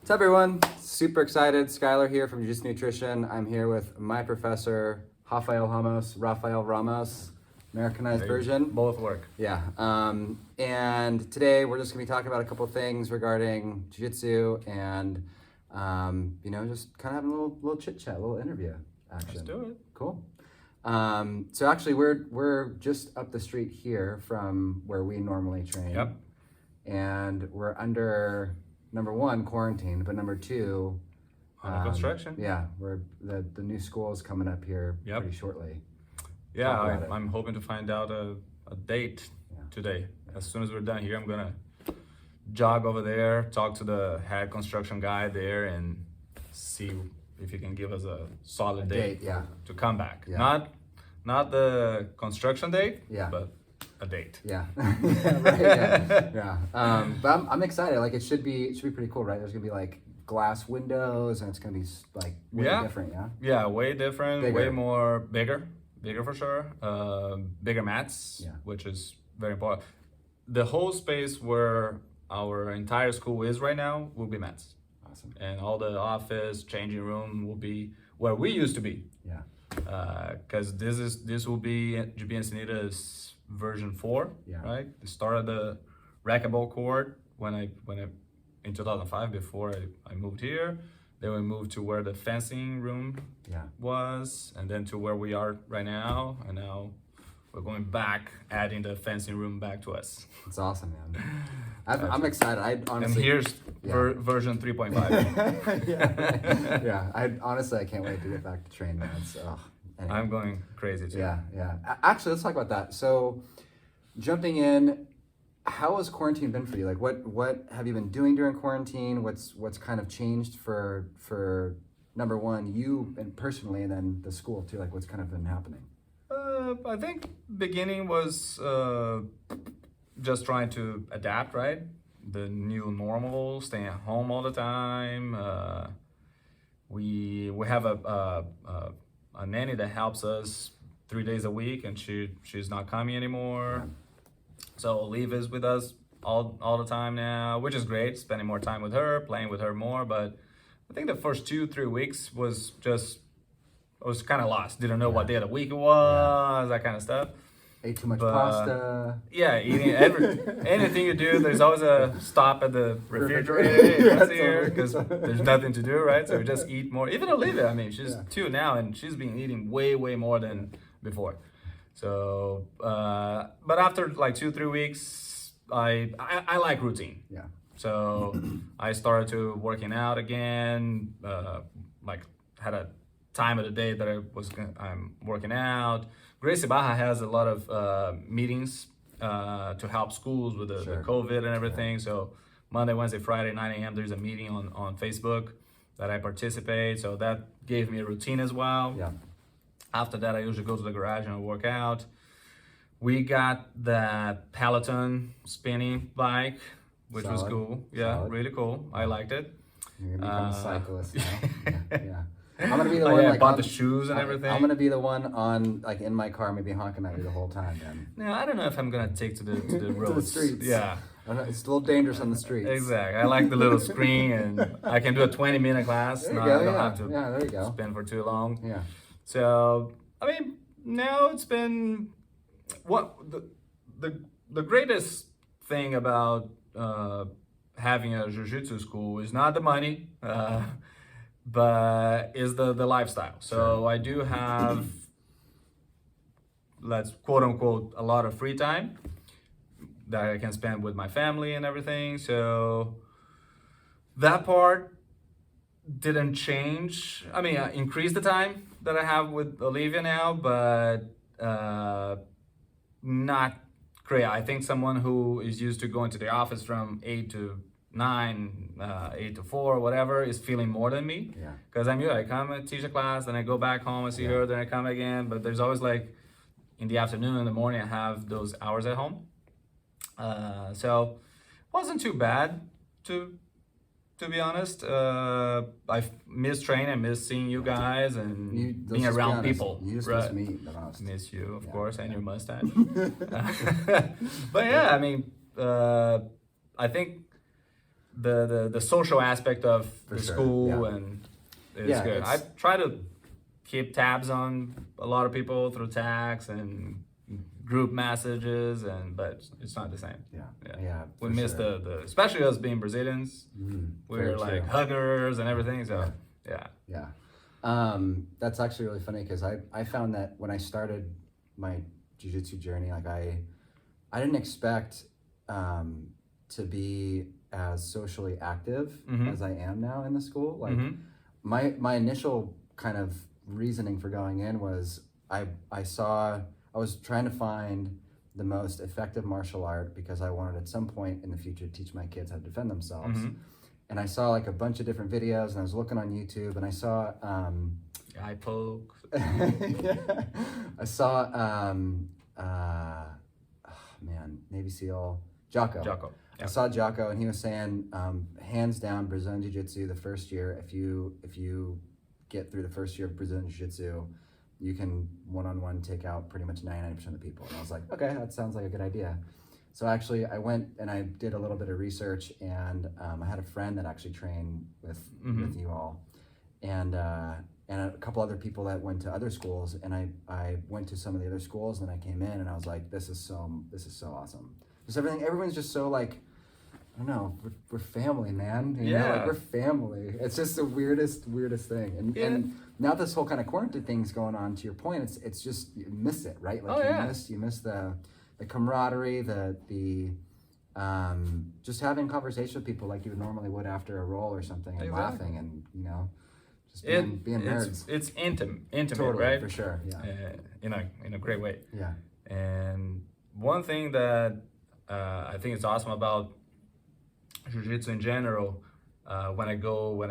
What's up, everyone? Super excited. Skylar here from Jiu Jitsu Nutrition. I'm here with my professor, Rafael Ramos, Americanized version. Both work. Yeah. And today we're just going to be talking about a couple of things regarding Jiu Jitsu and, just kind of having a little chit chat, a little interview action. Let's do it. Cool. So actually, we're just up the street here from where we normally train. Yep. And we're under, number one, quarantine, but number two, Under construction. Yeah, we're the new school is coming up here pretty shortly. Yeah, I'm hoping to find out a date today. As soon as we're done here, I'm gonna jog over there, talk to the head construction guy there, and see if he can give us a solid date to come back. Yeah. Not the construction date, but a date. Yeah, yeah. But I'm excited. Like it should be pretty cool, right? There's gonna be like glass windows, and it's gonna be like way different. Yeah, way different, Bigger. way more bigger for sure. Bigger mats, which is very important. The whole space where our entire school is right now will be mats. Awesome. And all the office, changing room will be where we used to be. Yeah. Because this will be GB Encinitas version 4, right? The start of the racquetball court when I in 2005 before I moved here. Then we moved to where the fencing room was, and then to where we are right now, and now we're going back, adding the fencing room back to us. It's awesome, man. I'm excited. I honestly. And here's version 3.5. I can't wait to get back to train, man. So, anyway. I'm going crazy too. Yeah. Actually, let's talk about that. So, jumping in, how has quarantine been for you? Like, what have you been doing during quarantine? What's kind of changed for number one, you and personally, and then the school too? Like, what's kind of been happening? I think beginning was just trying to adapt, right? The new normal, staying at home all the time. We have a nanny that helps us 3 days a week, and she's not coming anymore. So Olive is with us all the time now, which is great. Spending more time with her, playing with her more. But I think the first 2-3 weeks was just, I was kind of lost. Didn't know what day of the week it was, that kind of stuff. Ate too much pasta. Yeah, eating anything you do, there's always a stop at the refrigerator because there's nothing to do, right? So we just eat more. Even Olivia, I mean, she's 2 now, and she's been eating way more than before. So, but after like 2-3 weeks, I like routine. Yeah. So I started to working out again. Like had a time of the day that I'm working out. Gracie Baja has a lot of meetings to help schools with the COVID and everything. So Monday, Wednesday, Friday, 9 a.m. there's a meeting on Facebook that I participate. So that gave me a routine as well. Yeah. After that, I usually go to the garage and work out. We got that Peloton spinning bike, which was cool. Yeah, really cool. I liked it. You're gonna become a cyclist now. Yeah. I'm gonna be the one. I bought the shoes and everything. I'm gonna be the one on in my car, maybe honking at you the whole time. Then. No, I don't know if I'm gonna take to the roads. To the streets. Yeah. It's a little dangerous on the streets. Exactly. I like the little screen, and I can do a 20-minute class. There you go. I don't have to there you go. spend for too long. Yeah. So I mean, now it's been the greatest thing about having a jiu-jitsu school is not the money, but is the lifestyle. So I do have, let's quote unquote, a lot of free time that I can spend with my family and everything. So that part didn't change. I mean, I increased the time that I have with Olivia now, but not great. I think someone who is used to going to the office from 8 to 9, 8 to 4, whatever, is feeling more than me. Yeah. Because I come and teach a class, then I go back home and see her, then I come again. But there's always like in the afternoon, in the morning, I have those hours at home. So it wasn't too bad to be honest. I miss training, I miss seeing you guys and being around people. You just miss me, but honest. Miss you, of course, and your mustache. But yeah, I mean, I think the social aspect of For the sure, school yeah. and it's Yeah, good. I try to keep tabs on a lot of people through texts and group messages, but it's not the same. Yeah, We for miss sure. the especially us being Brazilians. Very We're like true. huggers and everything. So yeah. That's actually really funny because I found that when I started my jiu-jitsu journey, like I didn't expect to be as socially active as I am now in the school. Like my initial kind of reasoning for going in was I was trying to find the most effective martial art because I wanted at some point in the future to teach my kids how to defend themselves. And I saw like a bunch of different videos, and I was looking on YouTube, and I saw eye poke. I saw Navy SEAL Jocko. Jocko. I saw Jocko, and he was saying, hands down, Brazilian Jiu-Jitsu the first year. If you get through the first year of Brazilian Jiu-Jitsu, you can one-on-one take out pretty much 99% of the people. And I was like, okay, that sounds like a good idea. So actually, I went and I did a little bit of research, and I had a friend that actually trained with you all, and a couple other people that went to other schools, and I went to some of the other schools, and I came in, and I was like, this is so awesome. Just everyone's just so like, I don't know, we're family, man. You know, like we're family. It's just the weirdest thing. And now this whole kind of quarantine thing's going on. To your point, it's just you miss it, right? Like you miss the camaraderie, the just having conversation with people like you normally would after a roll or something, and laughing, and you know, just being nerds. It's intimate, totally, right? For sure, yeah. In a great way. Yeah. And one thing that I think is awesome about Jiu-Jitsu in general, when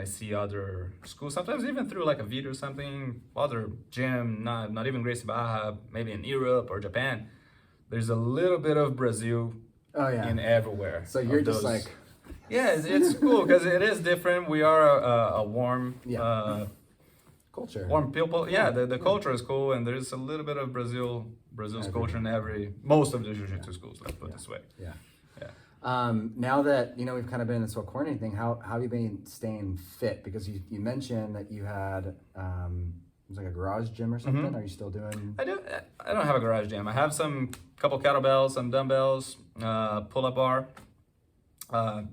I see other schools, sometimes even through like a video or something, other gym, not even Gracie Barra, maybe in Europe or Japan, there's a little bit of Brazil in everywhere. So you're just like... Yeah, it's cool because it is different. We are a warm culture. Warm people. Yeah, the culture is cool, and there's a little bit of Brazil's culture in most of the Jiu-Jitsu schools, let's put it this way. Yeah. Now that we've kind of been in this whole quarantine thing, how have you been staying fit? Because you mentioned that you had it was like a garage gym or something. Are you still doing? I don't have a garage gym. I have couple kettlebells, some dumbbells, pull-up bar,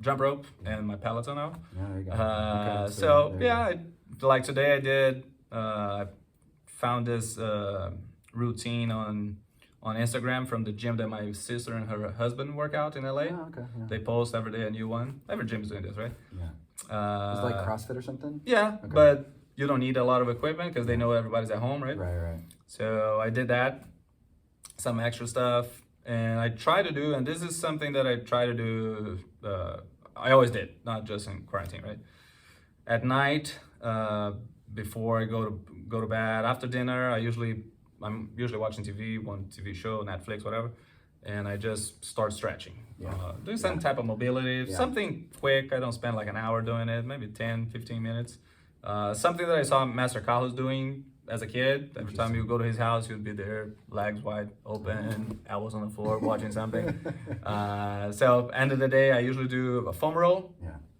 jump rope, and my Peloton now. Yeah, there you go. Like today I did. I found this routine on Instagram from the gym that my sister and her husband work out in LA. Oh, okay. Yeah. They post every day a new one. Every gym is doing this, right? Yeah. It's like CrossFit or something? Yeah, okay. But you don't need a lot of equipment because they know everybody's at home, right? Right. So I did that, some extra stuff, and I try to do, and this is something that I try to do, I always did, not just in quarantine, right? At night, before I go to bed, after dinner, I'm usually watching TV, one TV show, Netflix, whatever, and I just start stretching. Do some type of mobility, something quick. I don't spend like an hour doing it, maybe 10, 15 minutes. Something that I saw Master Carlos doing as a kid. Every time you go to his house, he would be there, legs wide open, elbows on the floor, watching something. So end of the day, I usually do a foam roll,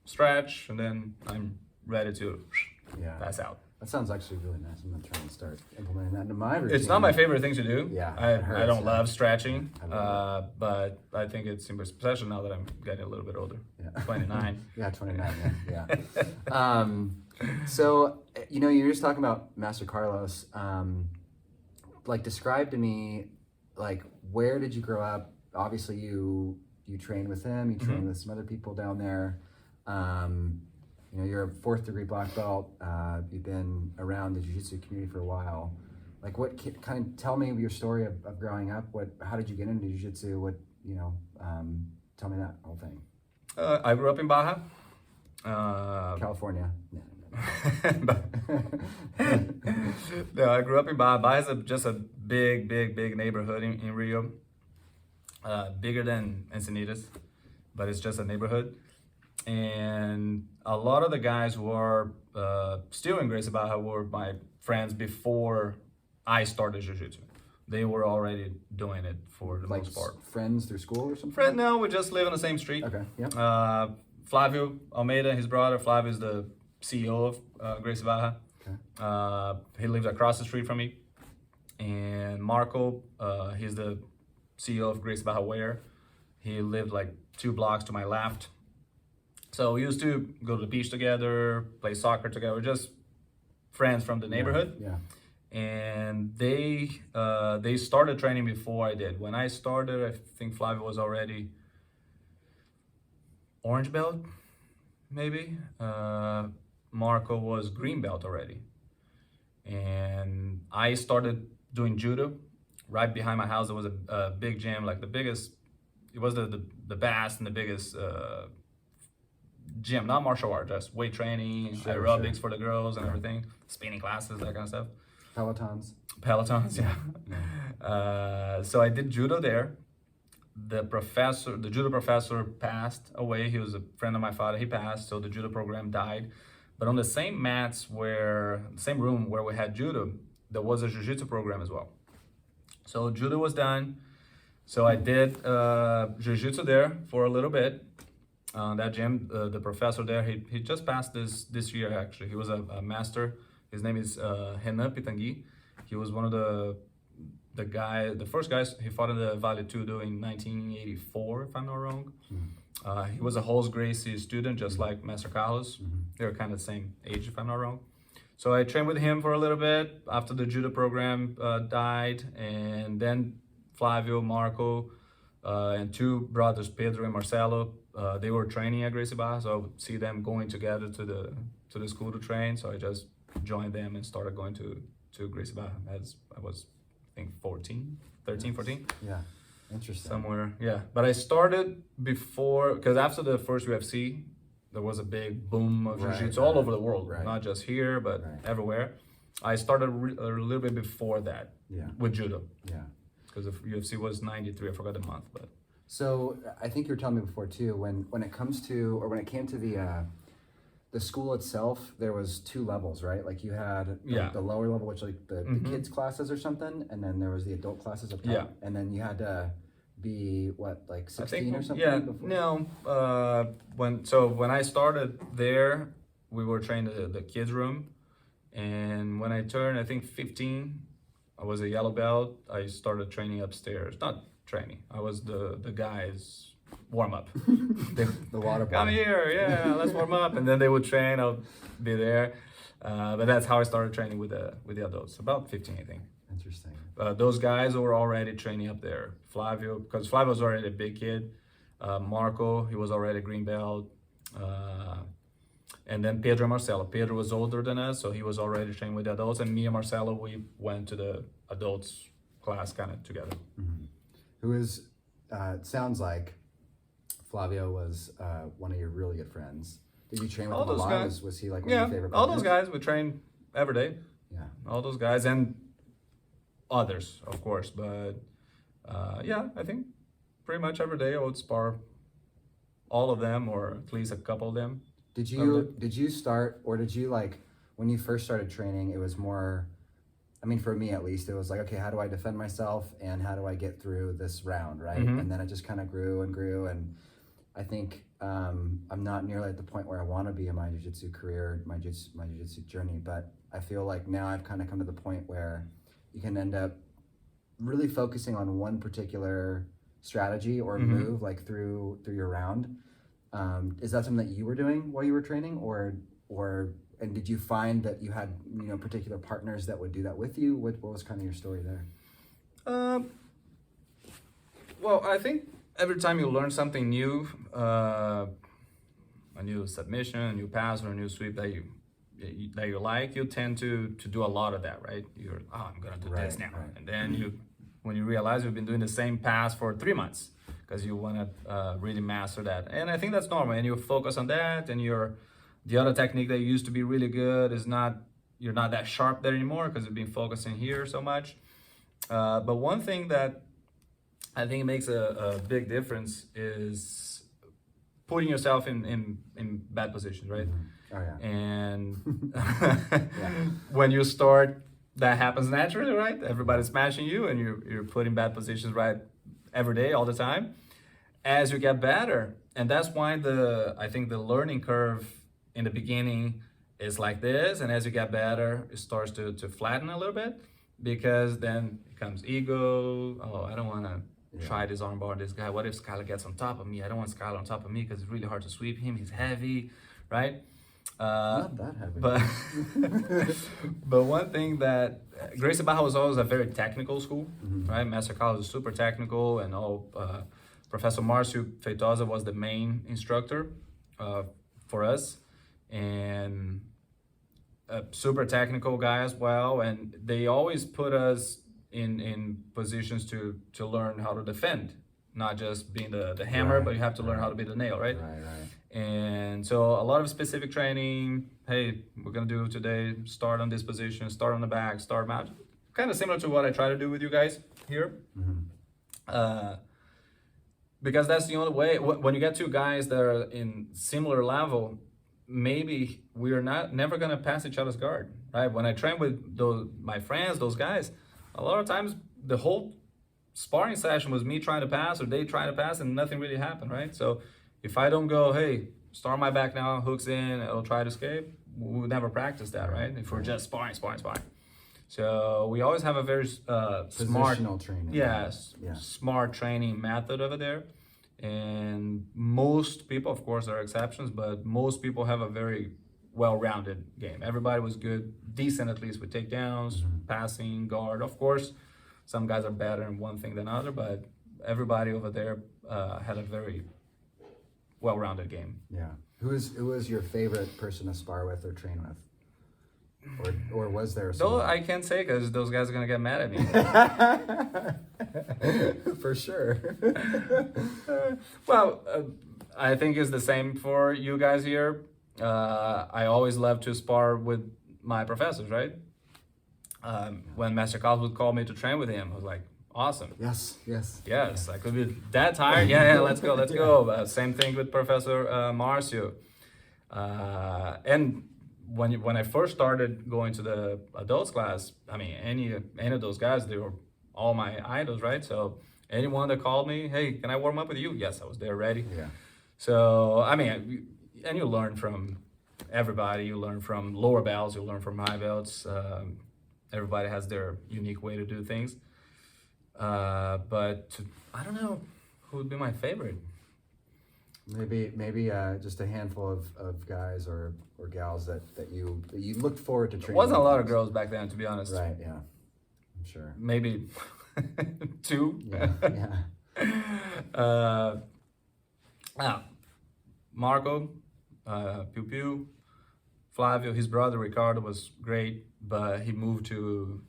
stretch, and then I'm ready to pass out. That sounds actually really nice. I'm gonna try and start implementing that into my routine. It's not my favorite thing to do. Yeah, I don't love stretching, but I think it's especially now that I'm getting a little bit older. 29. 29. Yeah. So you're just talking about Master Carlos. Like, describe to me, like, where did you grow up? Obviously, you trained with him. You trained with some other people down there. You're a 4th degree black belt. You've been around the jiu-jitsu community for a while. Like, kind of tell me your story of growing up. How did you get into jiu-jitsu? Tell me that whole thing. I grew up in Baja. California. No, I grew up in Baja. Baja is just a big neighborhood in Rio. Bigger than Encinitas, but it's just a neighborhood. And a lot of the guys who are still in Gracie Barra were my friends before I started Jiu-Jitsu. They were already doing it for the most part. Friends through school or something? No, we just live on the same street. Okay, yeah. Flavio Almeida, his brother. Flavio is the CEO of Gracie Barra. Okay. He lives across the street from me. And Marco, he's the CEO of Gracie Barra Wear. He lived like 2 blocks to my left. So we used to go to the beach together, play soccer together, just friends from the neighborhood. Yeah. And they started training before I did. When I started, I think Flavio was already orange belt, maybe. Marco was green belt already. And I started doing judo. Right behind my house, there was a big gym, like the biggest, it was the best and the biggest gym, not martial art, just weight training, aerobics for the girls and everything, spinning classes, that kind of stuff. Pelotons, yeah. So I did judo there. The judo professor passed away. He was a friend of my father. He passed, so the judo program died. But on the same same room where we had judo, there was a Jiu Jitsu program as well. So judo was done. So I did Jiu Jitsu there for a little bit. That gym, the professor there, he just passed this year actually. He was a master. His name is Renan Pitangui. He was one of the first guys. He fought in the Vale Tudo in 1984, if I'm not wrong. He was a Holz Gracie student, just like Master Carlos. They were kind of the same age, if I'm not wrong. So I trained with him for a little bit after the judo program died, and then Flavio, Marco, and 2 brothers, Pedro and Marcelo, they were training at Gracie Barra, so I would see them going together to the school to train. So I just joined them and started going to Gracie Barra as I was, I think, 13, 14. Yeah, interesting. Somewhere, yeah. But I started before, because after the first UFC, there was a big boom of Jiu-Jitsu all over the world, not just here, but everywhere. I started a little bit before that with judo. Yeah. Because the UFC was 93, I forgot the month, but. So I think you were telling me before too, when it came to the school itself, there was 2 levels, right? Like you had the lower level, which like the kids classes or something, and then there was the adult classes up top. Yeah. And then you had to be like 16 or something? Yeah, before? no. When I started there, we were trained at the kids room, and when I turned, I think 15, I was a yellow belt. I started training upstairs. Not training. I was the guys warm up. The water Come here, yeah, let's warm up, and then they would train. I'll be there, but that's how I started training with the adults. About 15, I think. Interesting. Those guys were already training up there. Flavio, because Flavio was already a big kid. Marco, he was already a green belt. And then Pedro and Marcelo. Pedro was older than us, so he was already training with the adults. And me and Marcelo, we went to the adults class kind of together. Who is, it sounds like Flavio was one of your really good friends. Did you train with him a lot? Was he like one of your favorite all partners? those guys, we train every day. Yeah. All those guys and others, of course. But yeah, I think pretty much every day I would spar all of them, or at least a couple of them. Did you start, or did you like, when you first started training, it was more, I mean, for me at least, it was like, okay, how do I defend myself and how do I get through this round, right? And then it just kind of grew and grew, and I think I'm not nearly at the point where I want to be in my jiu-jitsu career, my jiu-jitsu journey, but I feel like now I've kind of come to the point where you can end up really focusing on one particular strategy or move like through your round. Is that something that you were doing while you were training, and did you find that you had particular partners that would do that with you? What was kind of your story there? Well, I think every time you learn something new, a new submission, a new pass, or a new sweep that you like, you tend to do a lot of that, right? You're, I'm gonna do this now, and then when you realize you've been doing the same pass for 3 months because you want to really master that, and I think that's normal. And you focus on that, and the other technique that used to be really good you're not that sharp there anymore because you've been focusing here so much. But one thing that I think makes a big difference is putting yourself in bad positions, right? Oh yeah. And when you start, that happens naturally, right? Everybody's smashing you, and you're put in bad positions right every day, all the time. As you get better, and that's why I think the learning curve in the beginning is like this, and as you get better, it starts to flatten a little bit, because then it comes ego. Oh, I don't want to try this armbar, this guy. What if Skylar gets on top of me? I don't want Skylar on top of me because it's really hard to sweep him. He's heavy, right? Not that heavy. But one thing that Gracie Barra was always a very technical school, right? Master College is super technical, and Professor Marcio Feitosa was the main instructor for us, and a super technical guy as well. And they always put us in positions to learn how to defend, not just being the hammer, but you have to learn how to be the nail, right? Right. And so a lot of specific training. Hey, we're gonna do today, start on this position, start on the back, start out. Kind of similar to what I try to do with you guys here. Because that's the only way. When you get two guys that are in similar level, maybe we're never gonna pass each other's guard, right? When I train with my friends, those guys, a lot of times the whole sparring session was me trying to pass or they trying to pass, and nothing really happened, right? So if I don't go, hey, start my back now, hooks in, I'll try to escape, we would never practice that, right? If we're just sparring. So we always have a very smart training. Smart training method over there. And most people, of course, there are exceptions, but most people have a very well-rounded game. Everybody was good, decent at least with takedowns, passing, guard. Of course, some guys are better in one thing than other, but everybody over there had a very well-rounded game. Yeah. Who was your favorite person to spar with or train with? Or was there Though I can't say, because those guys are gonna get mad at me. For sure. Well, I think it's the same for you guys here. I always love to spar with my professors, right? When Master Carlos would call me to train with him, I was like, awesome. Yes. I could be that tired. Yeah, let's go. Same thing with Professor Marcio. And when I first started going to the adults class, I mean, any of those guys, they were all my idols, right? So anyone that called me, hey, can I warm up with you? Yes, I was there ready. Yeah. So, I mean, and you learn from everybody. You learn from lower belts, you learn from high belts. Everybody has their unique way to do things. But I don't know who would be my favorite. Maybe just a handful of guys or gals that you looked forward to training. There wasn't a lot of girls back then, to be honest. Right, yeah. I'm sure. Maybe two. Yeah. Marco, Piu Piu, Flavio, his brother Ricardo was great, but he moved to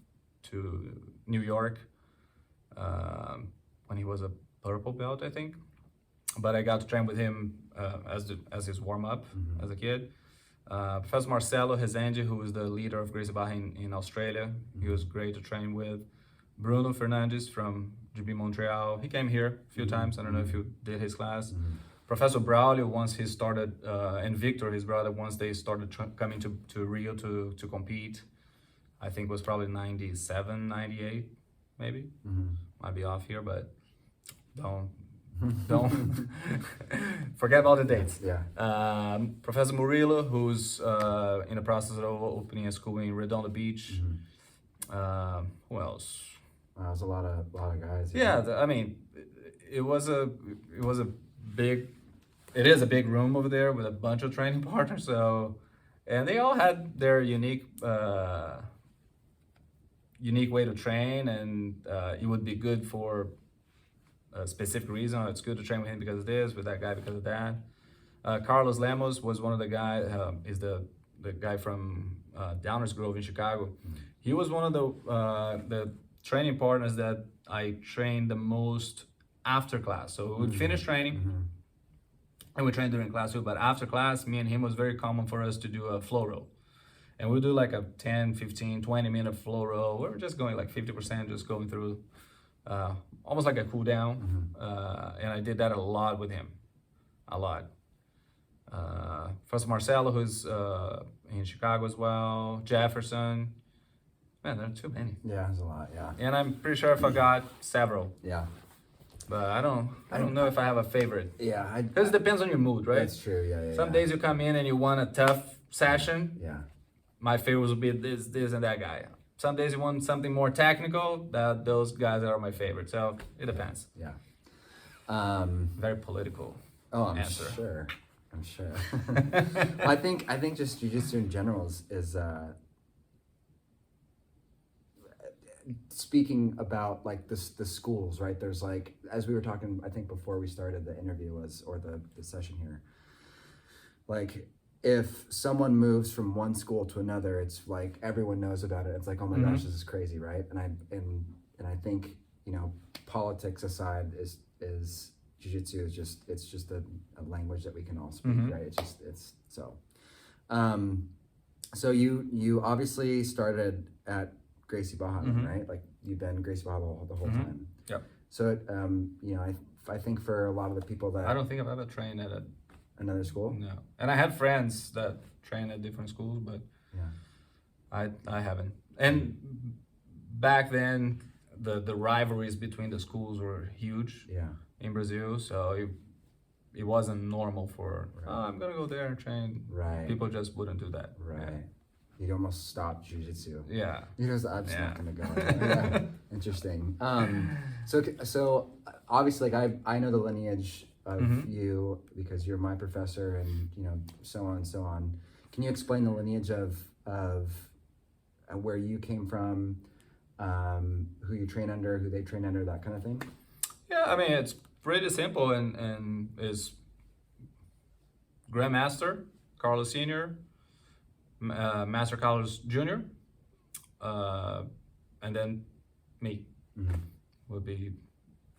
New York when he was a purple belt, I think. But I got to train with him as his warm-up as a kid. Professor Marcelo Rezende, who was the leader of Gracie Barra in Australia, he was great to train with. Bruno Fernandes from GB Montreal, he came here a few times. I don't know if you did his class. Professor Braulio, once he started, and Victor, his brother, once they started coming to Rio to compete, I think it was probably 97, 98, maybe. Might be off here, but don't forget about the dates. Yeah. Professor Murillo, who's in the process of opening a school in Redondo Beach. Who else? There's a lot of guys. Yeah, I mean, it is a big room over there with a bunch of training partners. So, and they all had their unique way to train, and it would be good for a specific reason. It's good to train with him because of this, with that guy because of that. Carlos Lemos was one of the guys, is the guy from Downers Grove in Chicago. He was one of the training partners that I trained the most after class. So we would finish training, and we trained during class too, but after class, me and him was very common for us to do a flow roll. And we'll do like a 10, 15, 20-minute flow roll. We're just going like 50%, just going through almost like a cool down. And I did that a lot with him, a lot. Professor Marcelo, who's in Chicago as well. Jefferson. Man, there are too many. Yeah, there's a lot, yeah. And I'm pretty sure I forgot several. Yeah. But I don't know if I have a favorite. Yeah, Because it depends on your mood, right? That's true. Yeah, yeah. Some days you come in and you want a tough session. Yeah. My favorites will be this, and that guy. Some days you want something more technical. Those guys are my favorite. So it depends. Yeah. Very political. Oh, I'm answer. sure. I'm sure. I think just jiu-jitsu in general is speaking about like the schools, right? There's like, as we were talking, I think before we started the interview or the session here, like if someone moves from one school to another, it's like everyone knows about it. It's like, oh my gosh, this is crazy, right? And I think, you know, politics aside, is jiu-jitsu is just a language that we can all speak, right? So you obviously started at Gracie Barra, right? Like you've been Gracie Barra the whole time. Yep. So you know, I think for a lot of the people that I don't think I've ever trained at another school. No, and I had friends that train at different schools, but Yeah. I haven't. And back then, the rivalries between the schools were huge. Yeah. In Brazil, so it wasn't normal for I'm gonna go there and train. Right. People just wouldn't do that. Right. You'd almost stop jiu-jitsu. Yeah. You know, I'm just not gonna go. Yeah. Interesting. So obviously, like I know the lineage of you because you're my professor, and you know, so on and so on. Can you explain the lineage of where you came from, who you train under, who they train under, that kind of thing? Yeah, I mean it's pretty simple, and is Grandmaster Carlos Senior, Master Carlos Junior, and then me would be,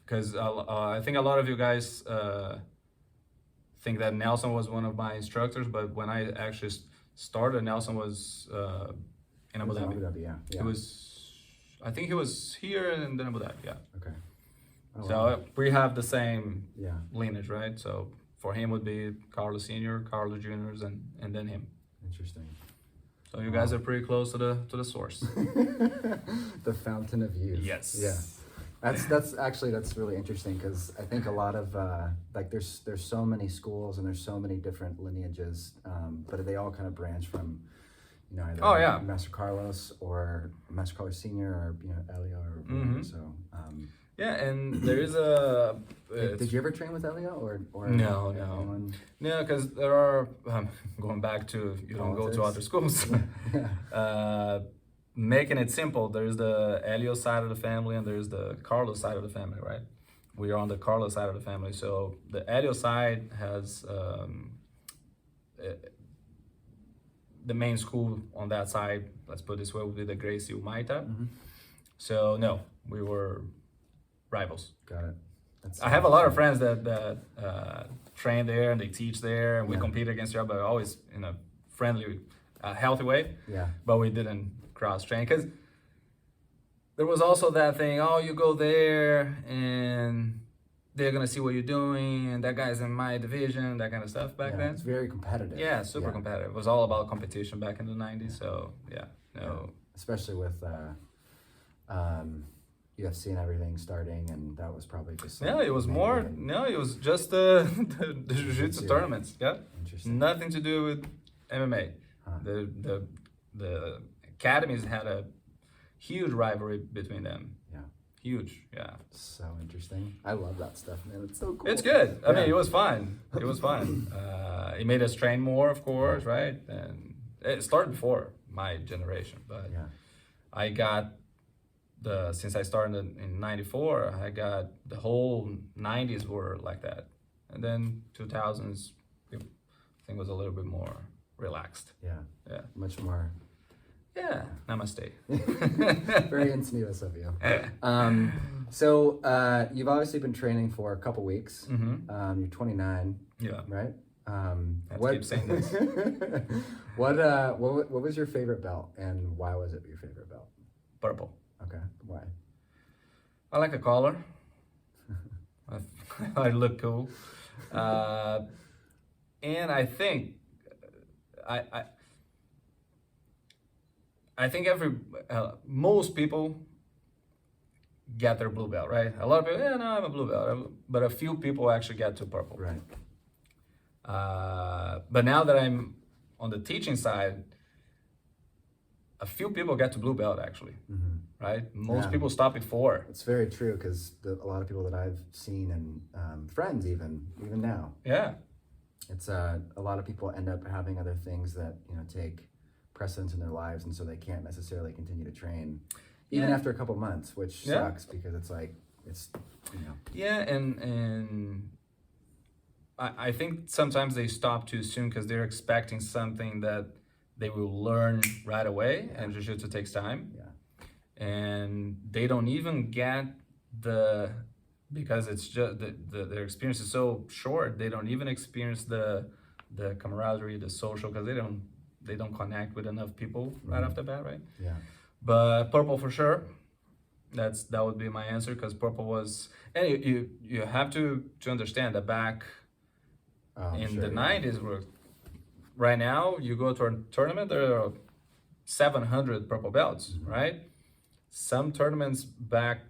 because I think a lot of you guys think that Nelson was one of my instructors, but when I actually started, Nelson was in Abu Dhabi. Yeah. He was, I think he was here and then Abu Dhabi. Yeah. Okay. Oh, So wow. we have the same Yeah. lineage, right? So for him would be Carlos Senior, Carlos Juniors, and then him. Interesting. So you guys are pretty close to the source. The fountain of youth. Yes. Yeah. That's really interesting, because I think a lot of like there's so many schools and there's so many different lineages, but they all kind of branch from, you know, either Master Carlos or Master Carlos Senior, or you know, Elio or whatever. So. Yeah, and there is a. Did you ever train with Elio or No. anyone? No, because there are going back to you don't go to other schools. Making it simple, there's the Elio side of the family and there's the Carlos side of the family, right? We are on the Carlos side of the family, so the Elio side has the main school on that side. Let's put it this way: would be the Gracie Umaita. So no, we were rivals. Got it. I have a lot of friends that train there and they teach there, and we compete against each other, but always in a friendly, healthy way. Yeah. But we didn't cross train, because there was also that thing. Oh, you go there and they're gonna see what you're doing, and that guy's in my division, that kind of stuff back then. It's very competitive. Yeah, super competitive. It was all about competition back in the 90s. So no. Especially with UFC and everything starting, and that was probably just It was more. No, it was just the jiu-jitsu tournaments. Yeah, interesting. Nothing to do with MMA. The academies had a huge rivalry between them. Yeah, huge. Yeah, so interesting. I love that stuff, man. It's so cool. It's good. I mean, it was fun. It was fun. It made us train more, of course, right? And it started before my generation, but I got. Since I started in '94, I got the whole '90s were like that, and then 2000s, I think was a little bit more relaxed. Yeah. Much more. Yeah. Namaste. Very insidious of you. So you've obviously been training for a couple weeks. You're 29. Yeah. Right. What? Keep saying this. What was your favorite belt, and why was it your favorite belt? Purple. Okay, why? I like the collar. I look cool, and I think I think most people get their blue belt, right? A lot of people, yeah, no, I'm a blue belt, but a few people actually get to purple. Right. But now that I'm on the teaching side, a few people get to blue belt actually, right? Most people stop before. It's very true, because a lot of people that I've seen and friends even now. Yeah. It's a lot of people end up having other things that, you know, take precedence in their lives, and so they can't necessarily continue to train even after a couple months, which sucks, because it's like, it's, you know. Yeah, and I think sometimes they stop too soon because they're expecting something that they will learn right away, and Jiu-Jitsu takes time. Yeah. And they don't even get because it's just their experience is so short, they don't even experience the camaraderie, the social, because they don't connect with enough people right off the bat, right? Yeah. But purple for sure. That would be my answer, because purple was, and you have to understand that back in the 90s, right now you go to a tournament, there are 700 purple belts, right? Some tournaments back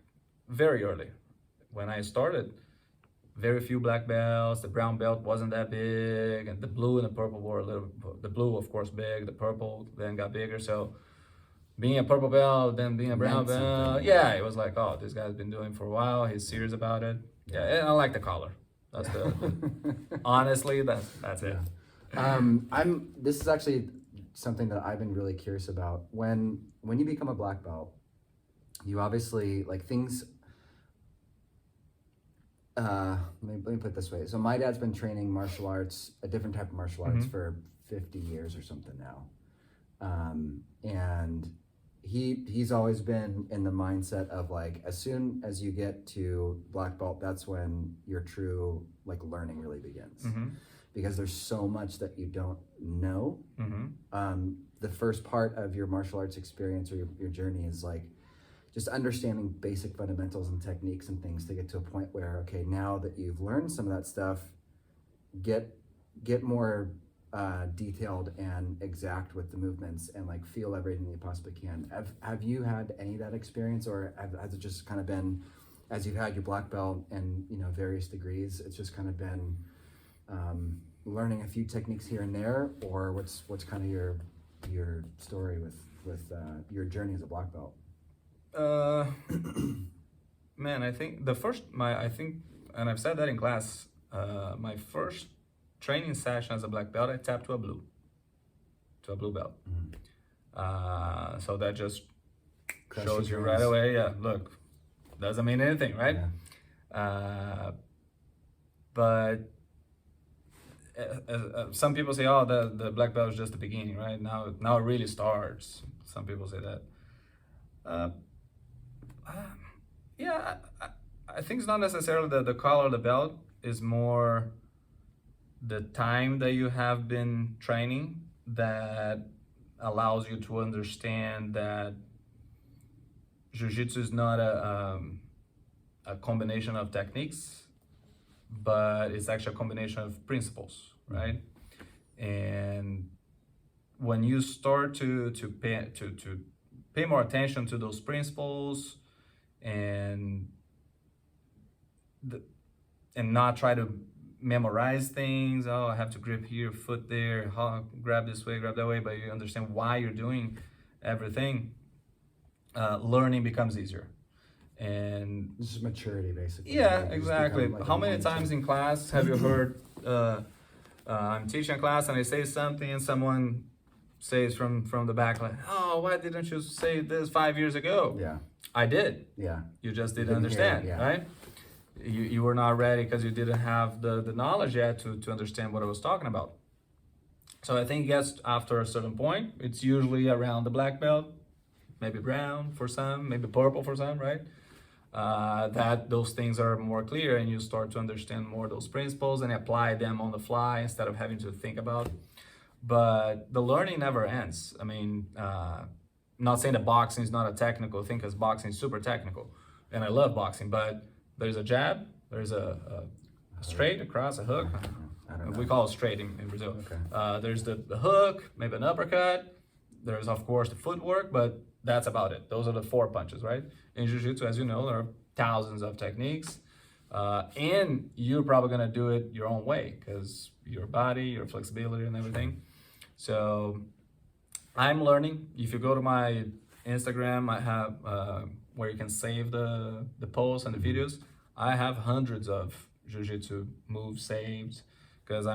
very early, when I started, very few black belts, the brown belt wasn't that big, and the blue and the purple were the blue of course big, the purple then got bigger. So being a purple belt, then being a brown belt, yeah, it was like, oh, this guy's been doing it for a while, he's serious about it. Yeah, and I like the collar. That's honestly, that's it. This is actually something that I've been really curious about. When you become a black belt, you obviously, like, things, let me put it this way. So my dad's been training martial arts, a different type of martial arts, for 50 years or something now. And he's always been in the mindset of, like, as soon as you get to black belt, that's when your true, like, learning really begins. Because there's so much that you don't know. The first part of your martial arts experience or your journey is, like, just understanding basic fundamentals and techniques and things to get to a point where, okay, now that you've learned some of that stuff, get more detailed and exact with the movements, and, like, feel everything you possibly can. Have you had any of that experience, or has it just kind of been, as you've had your black belt and, you know, various degrees, it's just kind of been learning a few techniques here and there, or what's kind of your story with your journey as a black belt? Man, I think and I've said that in class, my first training session as a black belt, I tapped to a blue belt. So that just shows you right away, yeah, look, doesn't mean anything, right? Yeah. But some people say, oh, the black belt is just the beginning, right? Now it really starts. Some people say that. Yeah, I think it's not necessarily the color of the belt, is more the time that you have been training that allows you to understand that Jiu-Jitsu is not a combination of techniques, but it's actually a combination of principles, right? And when you start to pay more attention to those principles, and not try to memorize things, oh, I have to grip here, foot there, grab this way, grab that way, but you understand why you're doing everything, learning becomes easier. And this is maturity, basically. Yeah, like, exactly. Like, how many times in class have you heard I'm teaching a class and I say something and someone says from the back, like, oh, why didn't you say this 5 years ago? Yeah, I did. Yeah, You just didn't understand, right? You were not ready because you didn't have the knowledge yet to understand what I was talking about. So I think, yes, after a certain point, it's usually around the black belt, maybe brown for some, maybe purple for some, right? That those things are more clear, and you start to understand more those principles and apply them on the fly instead of having to think about. But the learning never ends. I mean, not saying that boxing is not a technical thing, because boxing is super technical, and I love boxing, but there's a jab, there's a straight, a cross, a hook. I don't know. We call it straight in Brazil. Okay. There's the hook, maybe an uppercut, there's of course the footwork, but that's about it. Those are the 4 punches, right? In Jiu-Jitsu, as you know, there are thousands of techniques, and you're probably gonna do it your own way because your body, your flexibility, and everything. So I'm learning. If you go to my Instagram, I have where you can save the posts and the videos. I have hundreds of Jiu-Jitsu moves saved because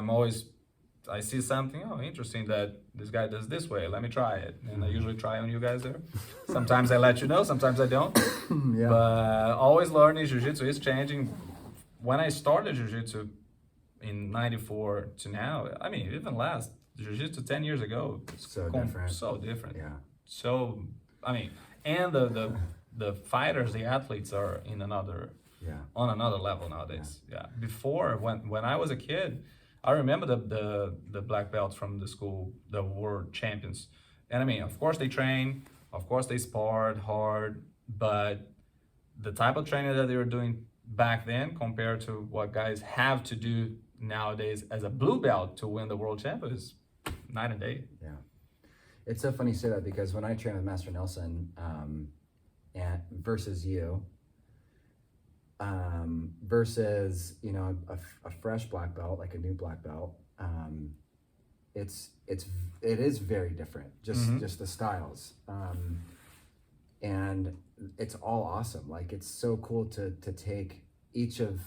I see something, oh, interesting that this guy does this way. Let me try it. And I usually try on you guys there. Sometimes I let you know, sometimes I don't. Yeah. But always learning. Jiu-Jitsu is changing. When I started Jiu-Jitsu in 94 to now, I mean, even last Jiu-Jitsu 10 years ago, So different. So different. Yeah. So, I mean, and the fighters, the athletes are on another level nowadays. Yeah. Before, when I was a kid, I remember the black belts from the school, the world champions. And I mean, of course they train, of course they sparred hard, but the type of training that they were doing back then compared to what guys have to do nowadays as a blue belt to win the world champion is night and day. Yeah. It's so funny you say that because when I train with Master Nelson and versus you, versus a fresh black belt, like a new black belt, it is very different, just the styles, and it's all awesome. Like it's so cool to take each of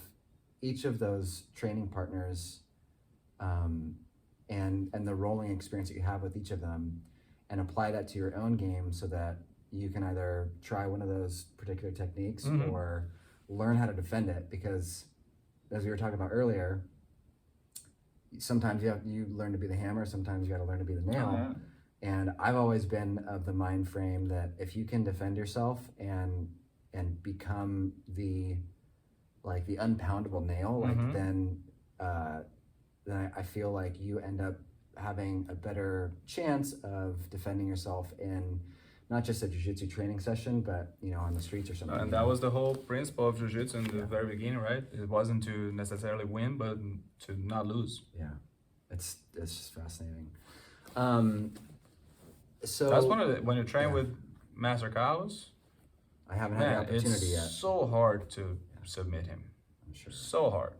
those training partners and the rolling experience that you have with each of them and apply that to your own game so that you can either try one of those particular techniques or learn how to defend it, because as we were talking about earlier, sometimes you learn to be the hammer, sometimes you got to learn to be the nail. Oh, yeah. And I've always been of the mind frame that if you can defend yourself and become the unpoundable nail, then I feel like you end up having a better chance of defending yourself in not just a jiu-jitsu training session, but on the streets or something. And that was the whole principle of jiu-jitsu in the very beginning, right? It wasn't to necessarily win, but to not lose. Yeah, it's just fascinating. So that's one of the, when you train with Master Carlos, I haven't had the opportunity yet. It's so hard to submit him. I'm sure. So hard.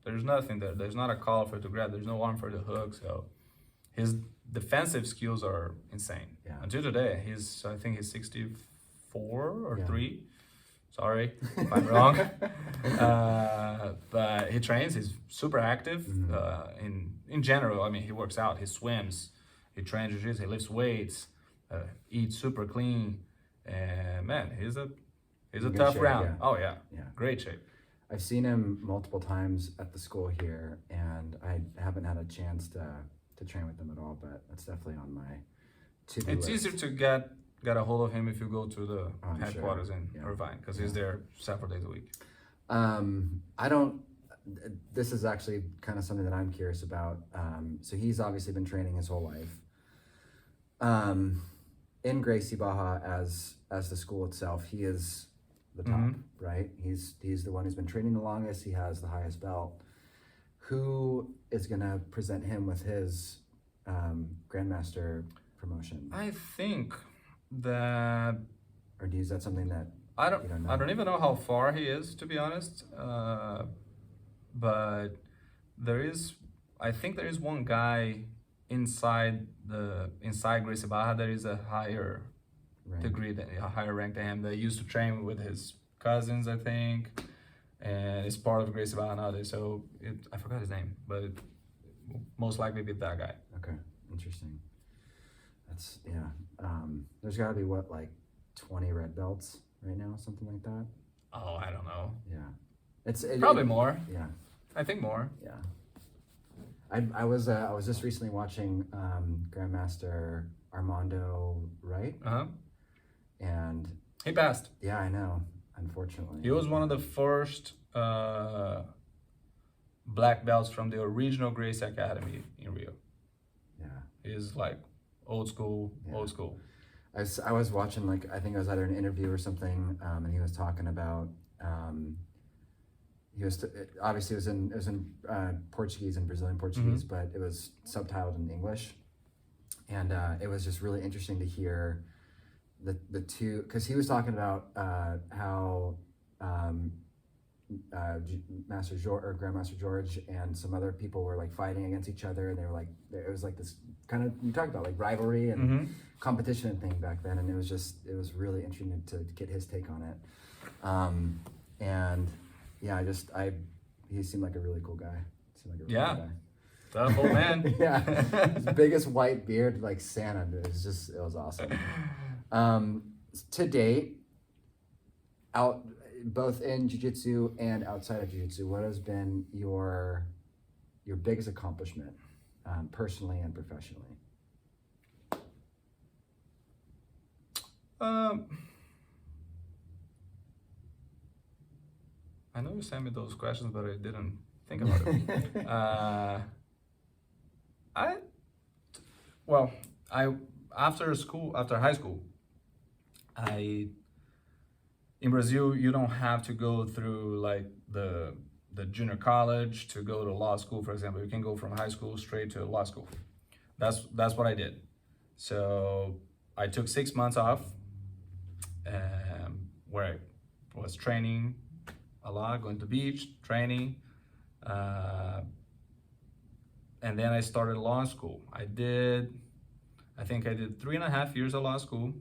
There's nothing there. There's not a call for it to grab. There's no arm for the hook. So his defensive skills are insane. Yeah. Until today, I think he's 64 or 3. Sorry if I'm wrong. But he trains. He's super active. In general, I mean, he works out. He swims. He trains jiu-jitsu. He lifts weights. Eats super clean. And man, he's a tough shape, round. yeah. Oh yeah. Yeah. Great shape. I've seen him multiple times at the school here, and I haven't had a chance to train with him at all, but that's definitely on my to-do It's list. easier to get a hold of him if you go to the I'm headquarters sure. in Irvine, because he's there several days a week. This is actually kind of something that I'm curious about. So he's obviously been training his whole life. In Gracie Baja as the school itself, he is the top, right? He's the one who's been training the longest. He has the highest belt. Who is gonna present him with his Grandmaster promotion? I think that Or is that something that I you don't know? don't even know how far he is, to be honest. But I think there is one guy inside Gracie Baja that is a higher degree, a higher rank than him. That used to train with his cousins, I think, and is part of Gracie Baja nowadays. So I forgot his name, but it will most likely be that guy. Okay, interesting. That's there's got to be what, like 20 red belts right now, something like that. Oh, I don't know. Yeah, it's Probably more. Yeah, I think more. yeah. I was just recently watching Grandmaster Armando Wright, and He passed. yeah, I know. Unfortunately, He was one of the first black belts from the original Gracie Academy in Rio. Yeah, He's like old school. I was watching, like, I think it was either an interview or something, and he was talking about obviously it was in Portuguese and Brazilian Portuguese, but it was subtitled in English, and it was just really interesting to hear the two, because he was talking about how Master George or Grandmaster George and some other people were like fighting against each other, and they were like, it was like this kind of, you talked about like rivalry and competition and thing back then, and it was really interesting to get his take on it. And yeah, he seemed like a really cool guy. Yeah. Tough old man. Yeah, his biggest white beard like Santa. It was awesome. To date, both in jiu-jitsu and outside of jiu-jitsu, what has been your biggest accomplishment, personally and professionally? I know you sent me those questions, but I didn't think about it. After high school, in Brazil, you don't have to go through like the junior college to go to law school, for example. You can go from high school straight to law school. That's what I did. So I took 6 months off, where I was training a lot, going to the beach, training, and then I started law school. I think I did 3.5 years of law school.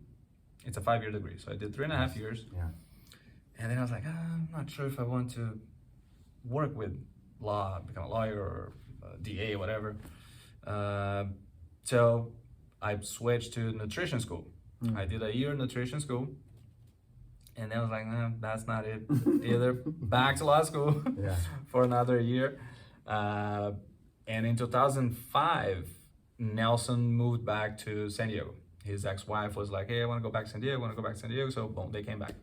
It's a 5-year degree, so I did 3.5 years. Yeah. And then I was like, I'm not sure if I want to work with law, become a lawyer or a DA, whatever. So I switched to nutrition school. I did a year in nutrition school, and then I was like, that's not it either. Back to law school for another year. And in 2005, Nelson moved back to San Diego. His ex-wife was like, hey, I want to go back to San Diego, So boom, they came back.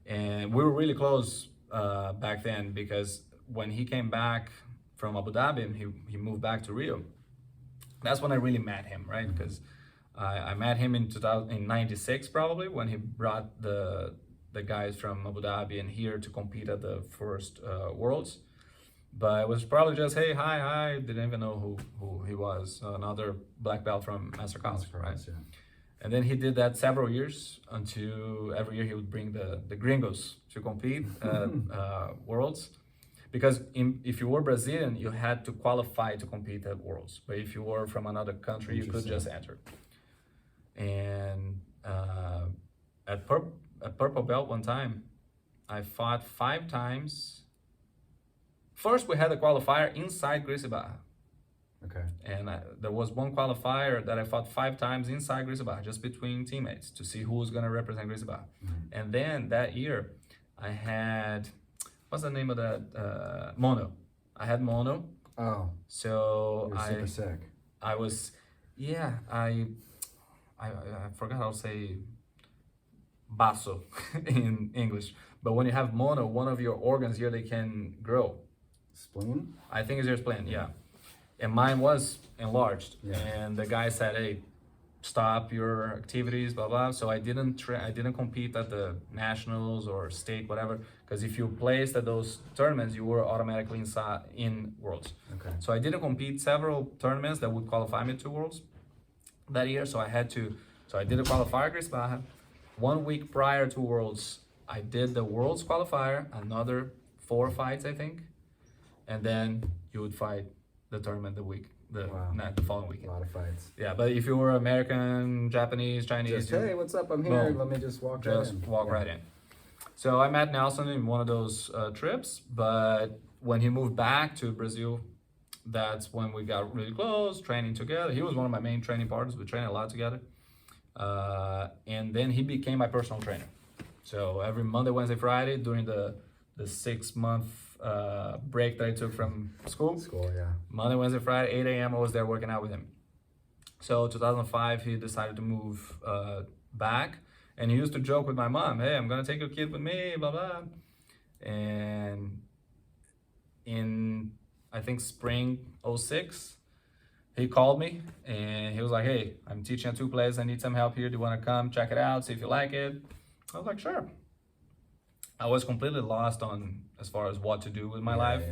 And we were really close back then, because when he came back from Abu Dhabi and he moved back to Rio, that's when I really met him, right? Because I met him in 96 probably, when he brought the guys from Abu Dhabi and here to compete at the first Worlds. But it was probably just, hey, hi, didn't even know who he was. Another black belt from Master Class, right? Yeah. And then he did that several years, until every year he would bring the gringos to compete at Worlds. Because if you were Brazilian, you had to qualify to compete at Worlds. But if you were from another country, you could just enter. And at Purple Belt one time, I fought 5 times. First, we had a qualifier inside Gracie Barra. Okay. And there was one qualifier that I fought 5 times inside Gracie Barra, just between teammates, to see who was going to represent Gracie Barra. And then that year, I had, what's the name of that? Mono. I had mono. Oh. So You're super sick. I was, I forgot how to say basso in English. But when you have mono, one of your organs here, they can grow. Spleen? I think it's your spleen, yeah. And mine was enlarged. Yeah. And the guy said, hey, stop your activities, blah, blah. So I didn't compete at the nationals or state, whatever. Because if you placed at those tournaments, you were automatically in Worlds. Okay. So I didn't compete several tournaments that would qualify me to Worlds that year. So I did a qualifier, Gracie Barra. 1 week prior to Worlds, I did the Worlds qualifier, another 4 fights, I think. And then you would fight the tournament the following weekend. A lot of fights. Yeah, but if you were American, Japanese, Chinese, hey, what's up? I'm here. Let me just walk right in. So I met Nelson in one of those trips, but when he moved back to Brazil, that's when we got really close, training together. He was one of my main training partners. We trained a lot together. And then he became my personal trainer. So every Monday, Wednesday, Friday, during the 6-month break that I took from school, Monday, Wednesday, Friday, 8 a.m. I was there working out with him. So 2005, he decided to move back, and he used to joke with my mom, hey, I'm gonna take your kid with me, blah, blah. And in, I think, spring 06, he called me and he was like, hey, I'm teaching at 2 places, I need some help here, do you wanna come check it out, see if you like it? I was like, sure. I was completely lost on as far as what to do with my life.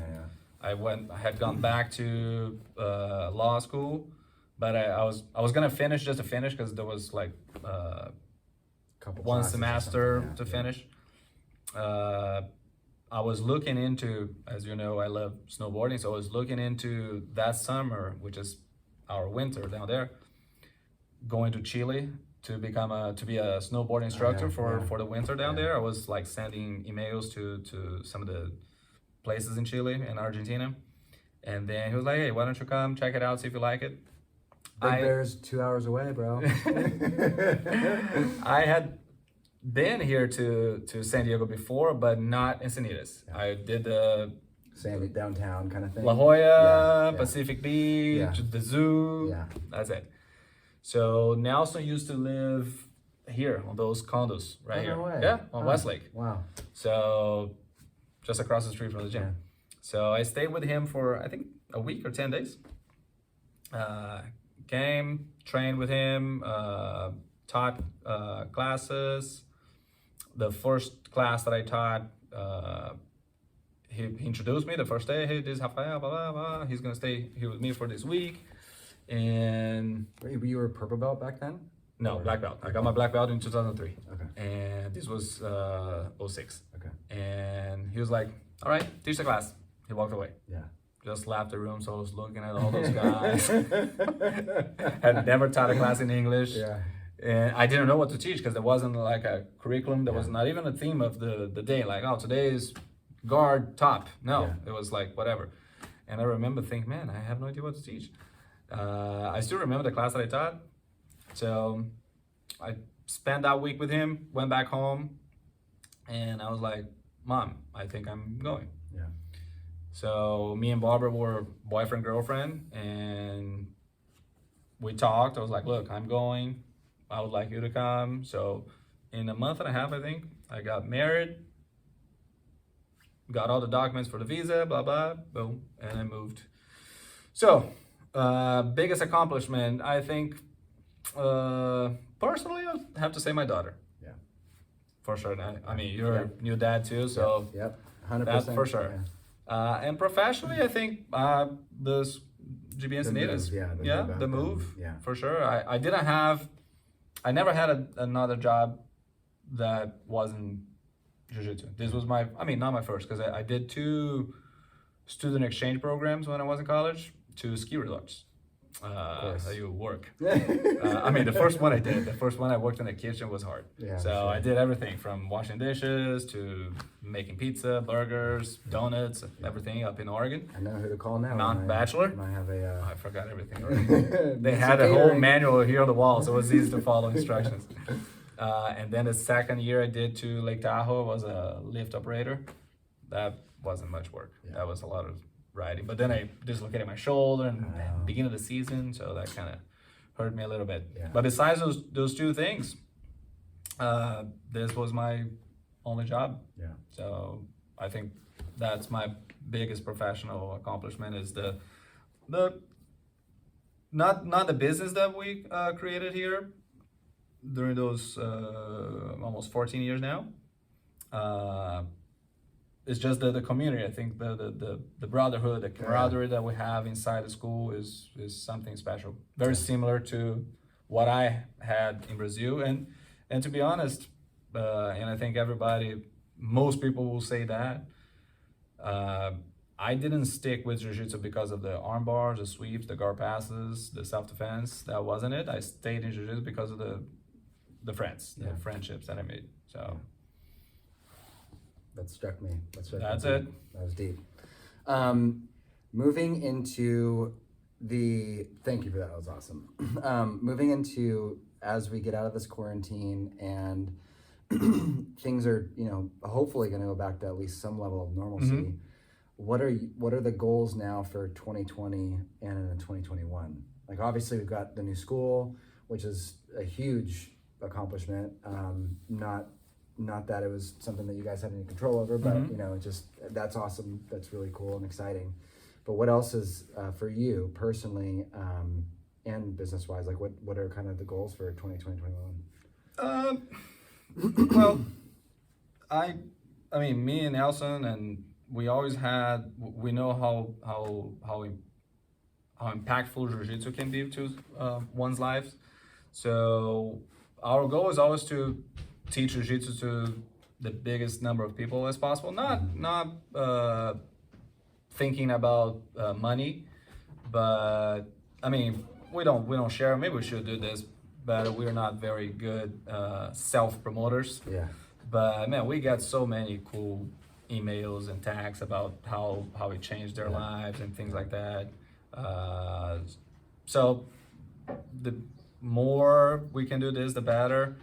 I had gone back to law school, But I was gonna finish just to finish because there was like Couple one classes or semester something, to yeah. finish. I was looking into, as you know, I love snowboarding, so I was looking into that summer, which is our winter down there, going to Chile to be a snowboard instructor for the winter down there. I was like sending emails to some of the places in Chile and Argentina, and then he was like, "Hey, why don't you come check it out, see if you like it?" Big Bear's 2 hours away, bro. I had been here to San Diego before, but not Encinitas. Yeah. I did the Sandy downtown kind of thing. La Jolla, Yeah. Pacific Beach, Yeah. the zoo. Yeah. That's it. So Nelson used to live here on those condos right Oh, here. no way. Yeah, on Oh, Westlake. Wow. So just across the street from the gym. Yeah. So I stayed with him for I think a week or 10 days. Came, trained with him, taught classes. The first class that I taught, he introduced me the first day. Hey, this is Rafael, blah, blah, blah. He's gonna stay here with me for this week. And Wait, you were a purple belt back then? no, black belt. I got my black belt in 2003. Okay. And this was 06. Okay. And he was like, all right, teach the class. He walked away. Yeah. Just left the room, so I was looking at all those guys. Had never taught a class in English. Yeah. And I didn't know what to teach because there wasn't like a curriculum. There was not even a theme of the day. Like, oh, today is guard top. No, Yeah. it was like whatever. And I remember thinking, man, I have no idea what to teach. I still remember the class that I taught. So I spent that week with him, went back home, and I was like, Mom, I think I'm going. Yeah. So me and Barbara were boyfriend, girlfriend, and we talked. I was like, look, I'm going. I would like you to come. So in a month and a half, I think, I got married, got all the documents for the visa, blah, blah, boom, and I moved. So biggest accomplishment, I think, personally, I have to say my daughter. Yeah. For sure. I mean, you're a new dad too, so Yep. 100%. that's for sure. And professionally, I think this GB Encinitas. The move, Yeah. for sure. I never had another job that wasn't Jiu-Jitsu. This was not my first, because I did 2 student exchange programs when I was in college, 2 ski resorts. You work. The first one I did, the first one I worked in the kitchen was hard. Yeah, so sure. I did everything from washing dishes to making pizza, burgers, donuts, everything up in Oregon. I know who to call now. Mount Bachelor. I have a. I forgot everything already. They had a whole manual here on the wall, so it was easy to follow instructions. And then the second year I did to Lake Tahoe was a lift operator. That wasn't much work. Yeah. That was a lot of riding. But then I dislocated my shoulder in the beginning of the season, so that kind of hurt me a little bit. Yeah. But besides those 2 things, this was my only job. Yeah. So I think that's my biggest professional accomplishment is the not the business that we created here during those almost 14 years now. It's just the community. I think the brotherhood, the camaraderie that we have inside the school is something special. Very similar to what I had in Brazil. And to be honest, and I think most people will say that, I didn't stick with Jiu-Jitsu because of the arm bars, the sweeps, the guard passes, the self-defense. That wasn't it. I stayed in Jiu-Jitsu because of the friends, the friendships that I made. So that struck me. That's it. That was deep. Moving into thank you for that. That was awesome. Moving into, as we get out of this quarantine and things are, hopefully going to go back to at least some level of normalcy. Mm-hmm. What are the goals now for 2020 and in 2021? Like, obviously we've got the new school, which is a huge accomplishment. Not that it was something that you guys had any control over, but that's awesome. That's really cool and exciting. But what else is for you personally and business wise? Like, what are kind of the goals for 2020, 2021? Well, me and Nelson, and we always had. We know how how impactful Jiu-Jitsu can be to one's life. So our goal is always to teach Jiu-Jitsu to the biggest number of people as possible. Not thinking about money, but I mean we don't share. Maybe we should do this, but we're not very good self-promoters. Yeah. But man, we got so many cool emails and tags about how it changed their lives and things like that. So the more we can do this, the better.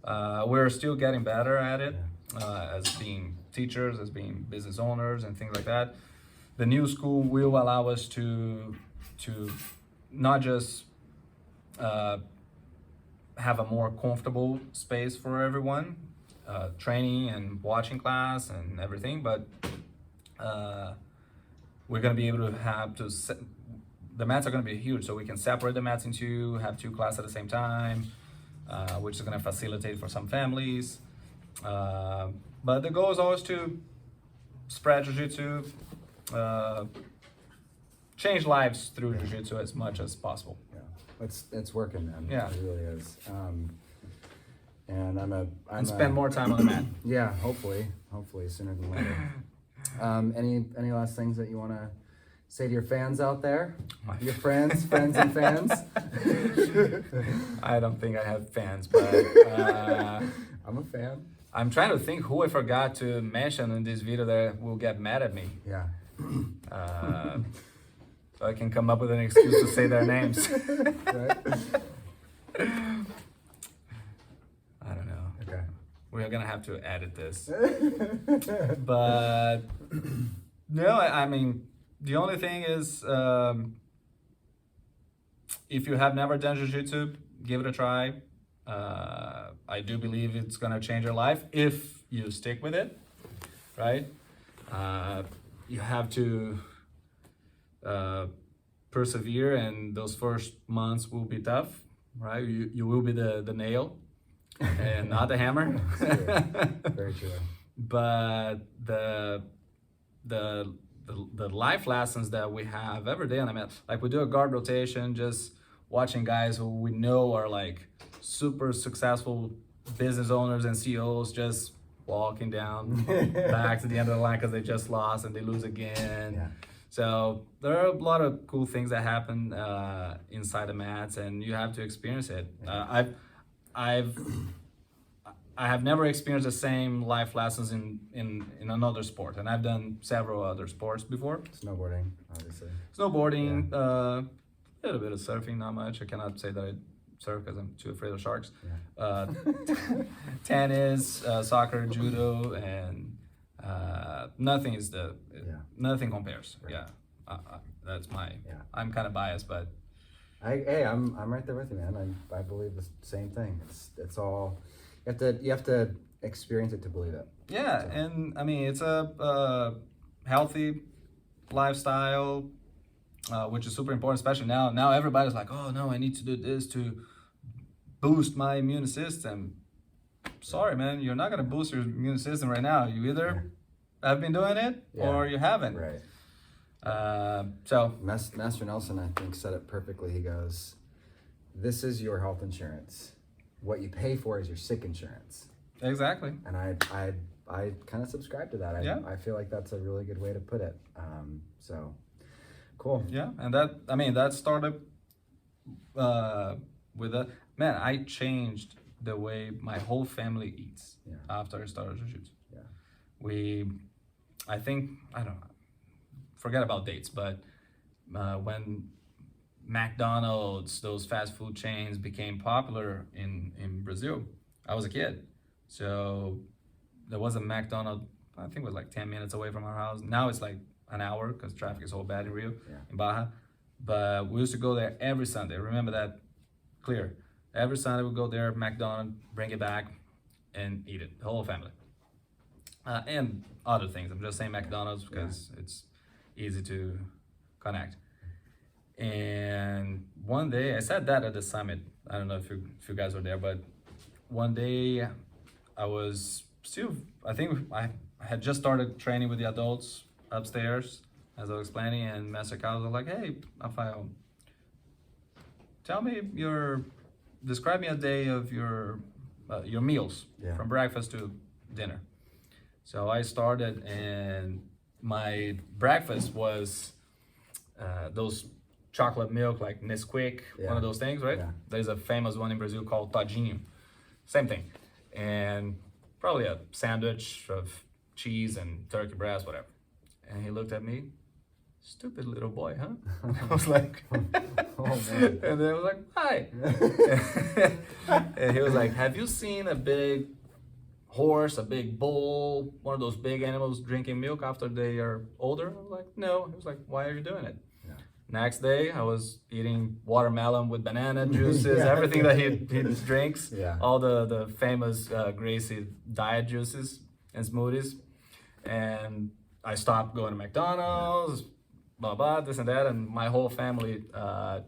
We're still getting better at it as being teachers, as being business owners, and things like that. The new school will allow us to not just have a more comfortable space for everyone, training and watching class and everything, but we're going to be able to have the mats are going to be huge, so we can separate the mats into have 2 classes at the same time, which is going to facilitate for some families. But the goal is always to spread Jiu-Jitsu, change lives through Jiu-Jitsu as much as possible. Yeah, it's working, man. Yeah, it really is. And I'm spend more time on the mat. Yeah, hopefully sooner than later. Any last things that you want to say to your fans out there? Your friends and fans? I don't think I have fans, but I'm a fan. I'm trying to think who I forgot to mention in this video that will get mad at me. Yeah. So I can come up with an excuse to say their names. Right? I don't know. Okay. We're gonna have to edit this. But no, I mean, the only thing is, if you have never done Jiu-Jitsu, give it a try. I do believe it's gonna change your life if you stick with it, right? You have to persevere, and those first months will be tough, right? You will be the nail and not the hammer. Very true. But the life lessons that we have every day on the mat, like we do a guard rotation, just watching guys who we know are like super successful business owners and CEOs just walking down back to the end of the line because they just lost and they lose again. Yeah. So there are a lot of cool things that happen inside the mats, and you have to experience it. I have never experienced the same life lessons in another sport, and I've done several other sports before. Snowboarding, obviously. Snowboarding, a little bit of surfing, not much. I cannot say that I surf because I'm too afraid of sharks. Yeah. Tennis, soccer, judo, and nothing is nothing compares. Right. Yeah, that's my. Yeah. I'm kind of biased, but. I'm right there with you, man. I believe the same thing. It's all you have to experience it to believe it. Yeah, so. And I mean it's a healthy lifestyle, which is super important, especially now. Now everybody's like, oh no, I need to do this to boost my immune system. Sorry, man, you're not gonna boost your immune system right now. You either have been doing it or you haven't. Right. So Master Nelson, I think, said it perfectly. He goes, "This is your health insurance. What you pay for is your sick insurance." Exactly. And I kind of subscribe to that. I feel like that's a really good way to put it. So cool. Yeah, and that started with a man. I changed the way my whole family eats after I started Jiu-Jitsu. Yeah. I don't know. Forget about dates, but when McDonald's, those fast food chains became popular in Brazil, I was a kid. So there was a McDonald's, I think it was like 10 minutes away from our house. Now it's like an hour because traffic is so bad in Rio, in Baja. But we used to go there every Sunday. Remember that clear. Every Sunday we'd go there, McDonald's, bring it back and eat it, the whole family. And other things. I'm just saying McDonald's because it's easy to connect. And one day I said that at the summit. I don't know if you guys were there, but one day I think I had just started training with the adults upstairs, as I was explaining, and Master Carlos was like, "Hey, Rafael, tell me describe me a day of your meals from breakfast to dinner. So I started, and my breakfast was those chocolate milk, like Nesquik, one of those things, right? Yeah. There's a famous one in Brazil called todinho. Same thing. And probably a sandwich of cheese and turkey breast, whatever. And he looked at me, stupid little boy, huh? I was like, Oh, man. and then I was like, hi. And he was like, have you seen a big horse, a big bull, one of those big animals drinking milk after they are older? I was like, no. He was like, why are you doing it? Yeah. Next day, I was eating watermelon with banana juices, everything that he drinks, all the famous Gracie diet juices and smoothies. And I stopped going to McDonald's, blah, blah, this and that. And my whole family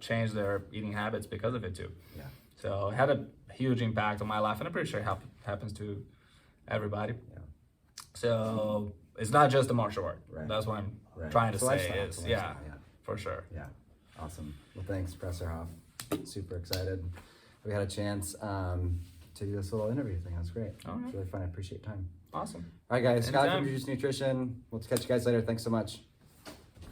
changed their eating habits because of it too. Yeah. So it had a huge impact on my life, and I'm pretty sure it happens to everybody. Yeah. So it's not just a martial art. Right. That's what I'm Right. trying to It's a say lifestyle, is, it's a lifestyle, yeah. For sure. Yeah, awesome. Well, thanks, Professor Hoff. Super excited. We had a chance to do this little interview thing. That was great. All right. It's really fun. I appreciate your time. Awesome. All right, guys. Scott Anytime. from Jiu Jitsu Nutrition. We'll catch you guys later. Thanks so much.